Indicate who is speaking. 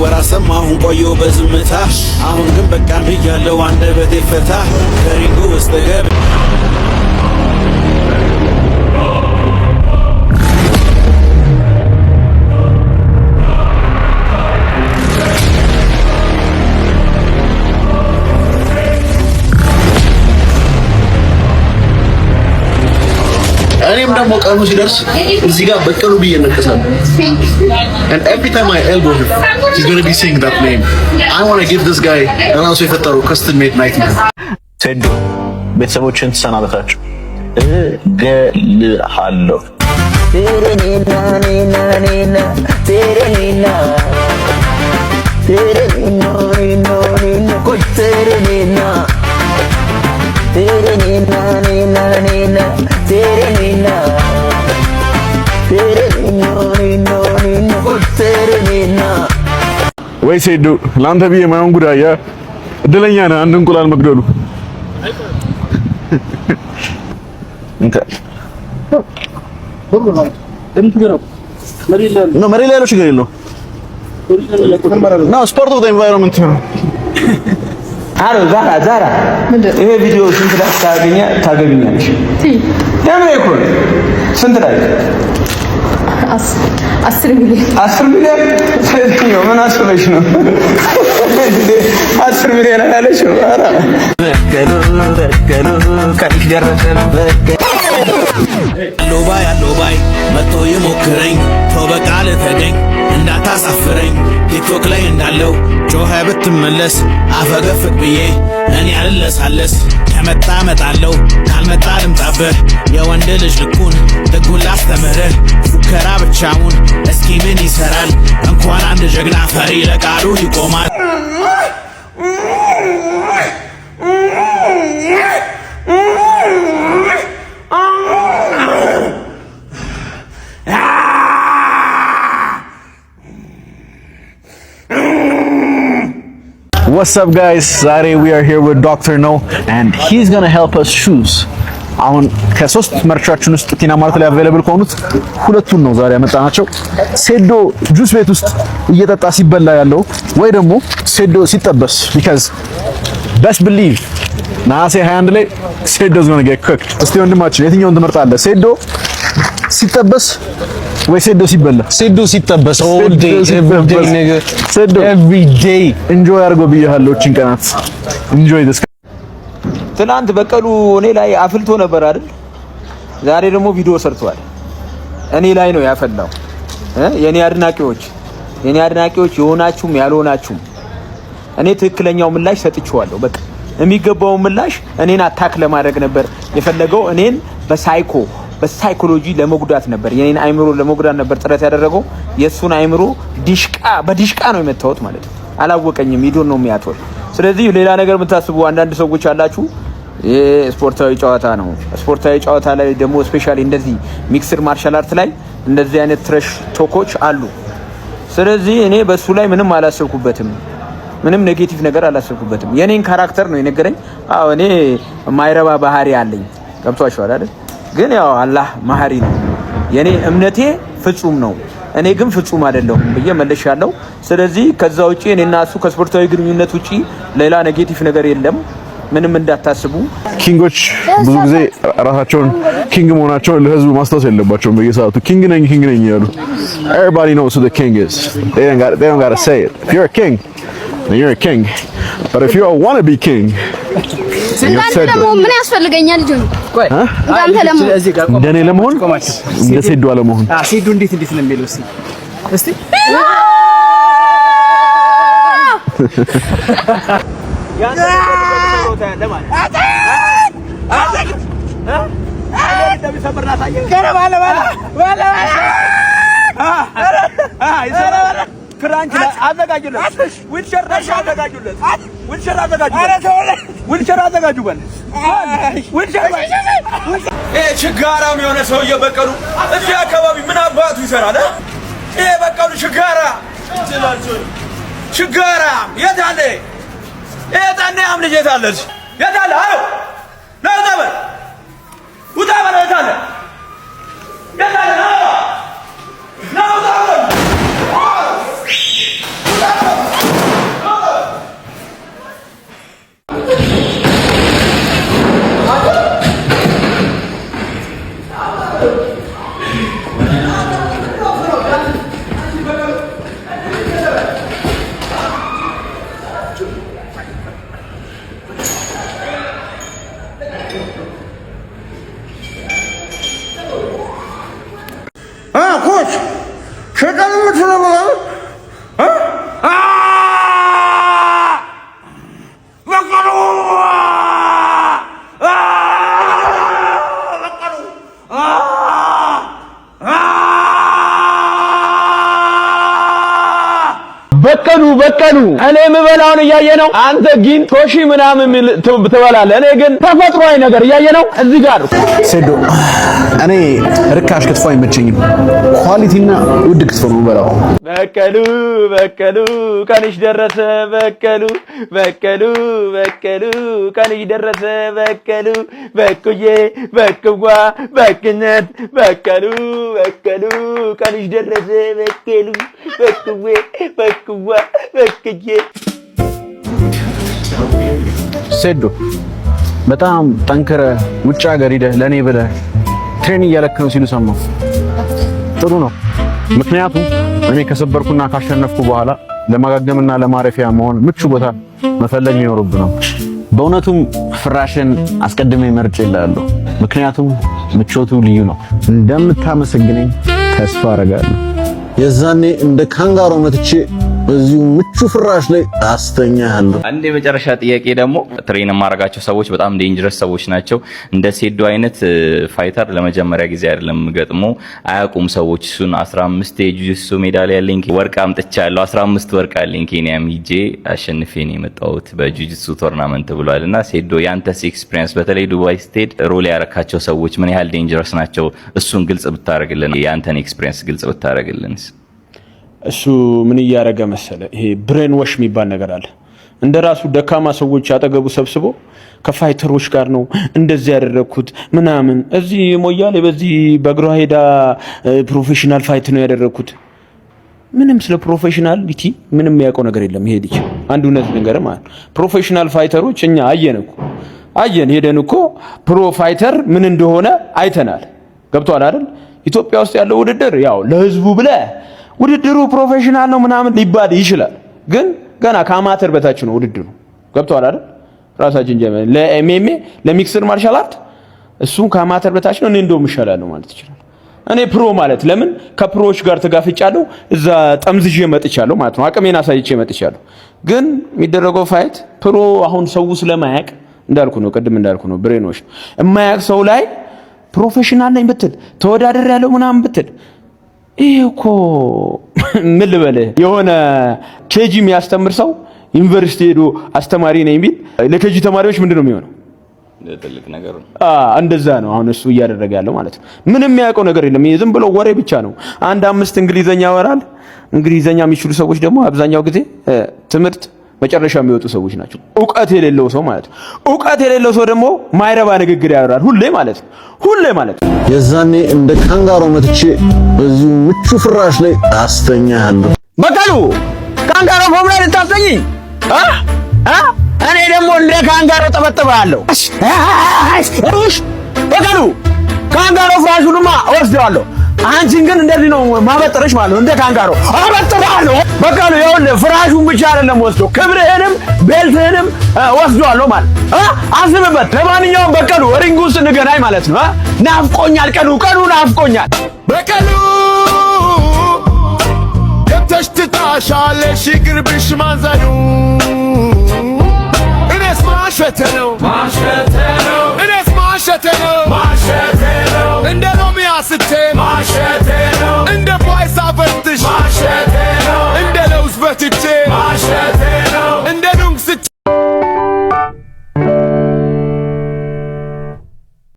Speaker 1: ሳወራ ሰማሁን ቆየሁ በዝምታ አሁን ግን በቃ ብያለሁ አንደበቴ ፈታ ከሪንጉ ውስጥ ገብ እኔም ደግሞ ቀኑ ሲደርስ እዚህ ጋር በቀሉ ብዬ እነከሳለሁ and every time I elbow him he's going to be saying that name I want to give this guy ራሱ የፈጠረው custom made nightmare ሴዶ ቤተሰቦችን ተሰናበታችሁ እገልሃለሁ ቴሬኒና ኒና ኒና ቴሬኒና ቴሬኒና ኒና ኒና ኮይ ቴሬኒና ቴሬኒና ኒና ኒና ቴሬኒና ቴሬኒና ኒና ኒና ኮይ ቴሬኒና ወይ ሴዶ ላንተ ብዬ ማይሆን ጉዳያ እድለኛ ነህ አንድ እንቁላል መግደሉ እንካ ነው መሬት ላይ ያለው ችግር የለውም ነው ስፖርት ኦፍ ዘ ኤንቫይሮንመንት ነው አሮ ዛራ ይሄ ቪዲዮ ስንት ላይ ታገኛለሽ? ለምን ይኮን ስንት ላይ 10 ሚሊዮን ነው ምን አስበሽ ነው 10 ሚሊዮን አላለሽ? አራ በከሉ ካልሽ ደረሰን ሎባይ መጥቶ ይሞክረኝ ተው በቃል ተገኝ እንዳታሳፍረኝ ቲክቶክ ላይ እንዳለው ጮኸ ብትመለስ አፈገፍቅ ብዬ እኔ አልለሳለስ ከመጣ እመጣለሁ ካልመጣ ልምጣብህ የወንድ ልጅ ልኩን ጥጉን ላስተምርህ ፉከራ ብቻውን እስኪ ምን ይሰራል እንኳን አንድ ጀግና ፈሪ ለቃሉ ይቆማል What's up guys? Today we are here with Dr. No and he's going to help us choose. አሁን ከሶስት መርቻችን ውስጥ ቲና ማርት ላይ available ከሆኑት ሁለቱን ነው ዛሬ ያመጣናቸው። ሴዶ ጁስ ቤት ውስጥ እየጠጣ ሲበላ ያለው ወይ ደግሞ ሴዶ ሲጠበስ because best believe ናሴ 21 ላይ ሴዶ is going to get cooked. እስቲ ወንድማችን የትኛውን ትመርጣለህ? ሴዶ ሲጠበስ ወይ ሴዶ ሲበላ? ሴዶ ሲጠበስ all day every day nigga ሴዶ every day enjoy አድርጎ ብያለሁ እቺን ቀናት enjoy this ትናንት በቀሉ እኔ ላይ አፍልቶ ነበር አይደል? ዛሬ ደግሞ ቪዲዮ ሰርቷል። እኔ ላይ ነው ያፈላው። የኔ አድናቂዎች የሆናችሁም ያልሆናችሁም እኔ ትክክለኛው ምላሽ ሰጥቼዋለሁ። በቃ የሚገባው ምላሽ እኔን አታክ ለማድረግ ነበር የፈለገው። እኔን በሳይኮሎጂ ለመጉዳት ነበር፣ የኔን አይምሮ ለመጉዳት ነበር ጥረት ያደረገው። የሱን አይምሮ በዲሽቃ ነው የመታወት ማለት ነው። አላወቀኝም ይዶን ነው የሚያቶል። ስለዚህ ሌላ ነገር የምታስቡ አንዳንድ ሰዎች አላችሁ። ይሄ ስፖርታዊ ጨዋታ ነው። ስፖርታዊ ጨዋታ ላይ ደግሞ ስፔሻሊ እንደዚህ ሚክስድ ማርሻል አርት ላይ እንደዚህ አይነት ትረሽ ቶኮች አሉ። ስለዚህ እኔ በሱ ላይ ምንም አላሰብኩበትም፣ ምንም ኔጌቲቭ ነገር አላሰብኩበትም። የኔን ካራክተር ነው የነገረኝ። አዎ እኔ ማይረባ ባህሪ አለኝ። ገብቷችኋል አይደል? ግን ያው አላህ ማህሪ ነው። የኔ እምነቴ ፍጹም ነው፣ እኔ ግን ፍጹም አይደለሁም ብዬ መልሻለሁ። ስለዚህ ከዛ ውጪ እኔና እሱ ከስፖርታዊ ግንኙነት ውጪ ሌላ ኔጌቲቭ ነገር የለም። ምንም እንዳታስቡ። ኪንጎች ብዙ ጊዜ ራሳቸውን ኪንግ መሆናቸውን ለህዝቡ ማስታወስ የለባቸውም። በየሰዓቱ ኪንግ ነኝ ያሉ everybody knows who the king is. They don't got to say it. If you're a king, then you're a king. But if you want to be king, ምን ያስፈልገኛል ልጅ ቆይ እንደኔ ለመሆን እንደ ሴዶ አለመሆን ሴዶ እንዴት ነው የሚለው እስቲ ያንተ ቦታ ያለ ማለት ክራንች አዘጋጁለት ዊልቸር አዘጋጁለት ዊልቸር አዘጋጁ በል ዊልቸር ችጋራም የሆነ ሰውዬ በቀሉ እዚህ አካባቢ ምን አባቱ ይሰራል? ይሄ በቀሉ ችጋራም የት አለ? የታነ አም ልጅ የት አለች? የት አለ? አዎ ነው ተበል ውጣ በል የት አለ? የት አለ? ነው ተበል
Speaker 2: ኮች ሸጣን የምትለው በቀሉ እኔ የምበላውን እያየ ነው። አንተ ግን ቶሺ ምናምን ትበላለህ። እኔ ግን ተፈጥሯዊ ነገር እያየ ነው። እዚህ ጋር
Speaker 1: ሴዶ እኔ ርካሽ ክትፎ አይመቸኝም። ኳሊቲና ውድ ክትፎ ነው የምበላው።
Speaker 2: በቀሉ ቀንሽ ደረሰ። በቀሉ ቀንሽ ደረሰ። በኩዬ በክዋ በክነት በቀሉ ቀንሽ ደረሰ። በኩዌ በክዋ በክዬ
Speaker 1: ሴዶ በጣም ጠንክረ ውጭ ሀገር ሄደህ ለኔ ብለህ ትሬን እያለክ ነው ሲሉ ሰማሁ። ጥሩ ነው። ምክንያቱም እኔ ከሰበርኩና ካሸነፍኩ በኋላ ለማጋገምና ለማረፊያ መሆን ምቹ ቦታ መፈለግ ይኖርብህ ነው። በእውነቱም ፍራሽን አስቀድሜ መርጬ እልሃለሁ። ምክንያቱም ምቾቱ ልዩ ነው። እንደምታመሰግነኝ ተስፋ አደርጋለሁ። የዛኔ እንደ ካንጋሮ መጥቼ በዚሁ ምቹ ፍራሽ ላይ አስተኛለሁ።
Speaker 3: አንድ የመጨረሻ ጥያቄ ደግሞ ትሬን የማደርጋቸው ሰዎች በጣም ዴንጀረስ ሰዎች ናቸው። እንደ ሴዶ አይነት ፋይተር ለመጀመሪያ ጊዜ አይደለም ገጥሞ አያውቁም ሰዎች። እሱን 15 የጁጂትሱ ሜዳሊያ አለኝ፣ ወርቅ አምጥቻለሁ። 15 ወርቅ አለኝ። ኬንያም ሂጄ አሸንፌ ነው የመጣሁት በጁጂትሱ ቶርናመንት ብሏልና ሴዶ ያንተስ ኤክስፒሪየንስ በተለይ ዱባይ ስትሄድ ሮል ያረካቸው ሰዎች ምን ያህል ዴንጀረስ ናቸው? እሱን ግልጽ ብታረግልን፣ ያንተን ኤክስፒሪየንስ ግልጽ ብታረግልን።
Speaker 2: እሱ ምን እያደረገ መሰለ፣ ይሄ ብሬን ዋሽ የሚባል ነገር አለ። እንደራሱ ደካማ ሰዎች አጠገቡ ሰብስቦ ከፋይተሮች ጋር ነው እንደዚህ ያደረኩት ምናምን። እዚህ ሞያሌ በዚህ በእግሯ ሄዳ ፕሮፌሽናል ፋይት ነው ያደረኩት። ምንም ስለ ፕሮፌሽናሊቲ ምንም የሚያውቀው ነገር የለም። ይሄ ልጅ አንድ እውነት ነገር ማለት ፕሮፌሽናል ፋይተሮች እኛ አየን ሄደን እኮ ፕሮ ፋይተር ምን እንደሆነ አይተናል። ገብቷል አይደል? ኢትዮጵያ ውስጥ ያለው ውድድር ያው ለህዝቡ ብለ ውድድሩ ፕሮፌሽናል ነው ምናምን ሊባል ይችላል፣ ግን ገና ከአማተር በታች ነው ውድድሩ። ገብቷል አይደል? ራሳችን ጀመረ ለኤምኤምኤ ለሚክስድ ማርሻል አርት እሱ ከአማተር በታች ነው። እኔ እንደውም ይሻላል ማለት ይችላል። እኔ ፕሮ ማለት ለምን ከፕሮዎች ጋር ተጋፍጫለሁ፣ እዛ ጠምዝዤ መጥቻለሁ ማለት ነው። አቅሜን አሳይቼ መጥቻለሁ። ግን የሚደረገው ፋይት ፕሮ አሁን ሰው ስለማያውቅ ቅድም እንዳልኩ ነው ብሬኖች የማያውቅ ሰው ላይ ፕሮፌሽናል ነኝ ብትል ተወዳደር ያለው ምናምን ብትል ይሄ እኮ ምን ልበልህ የሆነ ኬጂ የሚያስተምር ሰው ዩኒቨርሲቲ ሄዶ አስተማሪ ነኝ ቢል ለኬጂ ተማሪዎች ምንድነው የሚሆነው?
Speaker 3: ትልቅ ነገር ነው።
Speaker 2: እንደዛ ነው አሁን እሱ እያደረገ ያለው ማለት ነው። ምንም የሚያውቀው ነገር የለም። ይሄ ዝም ብሎ ወሬ ብቻ ነው። 5 እንግሊዘኛ ያወራል። እንግሊዘኛ የሚችሉ ሰዎች ደግሞ አብዛኛው ጊዜ ትምህርት መጨረሻ የሚወጡ ሰዎች ናቸው። ዕውቀት የሌለው ሰው ማለት ነው። ዕውቀት የሌለው ሰው ደግሞ ማይረባ ንግግር ያወራል ሁሌ ማለት ነው።
Speaker 1: የዛኔ እንደ ካንጋሮ መጥቼ በዚሁ ምቹ ፍራሽ ላይ አስተኛለሁ።
Speaker 2: በቀሉ ካንጋሮ ፎም ላይ ልታስተኝኝ እኔ ደግሞ እንደ ካንጋሮ ጠበጥባለሁ። በቀሉ ካንጋሮ ፍራሹንማ ወስደዋለሁ። አንቺን ግን እንደዚህ ነው ማበጠረሽ ማለት ነው። እንደ ካንጋሮ አበጥራለሁ። በቀሉ ይኸውልህ ፍራሹን ብቻ አይደለም ወስዶ ክብርህንም ቤልትህንም ወስደዋለሁ ማለት አስብበት። ለማንኛውም በቀሉ ሪንግ ውስጥ እንገናኝ ማለት ነው። ናፍቆኛል፣ ቀኑ ናፍቆኛል። በቀሉ ገብተሽ ትጣሻለሽ ይቅርብሽ ማዘኑ እኔስ ማሸት ነው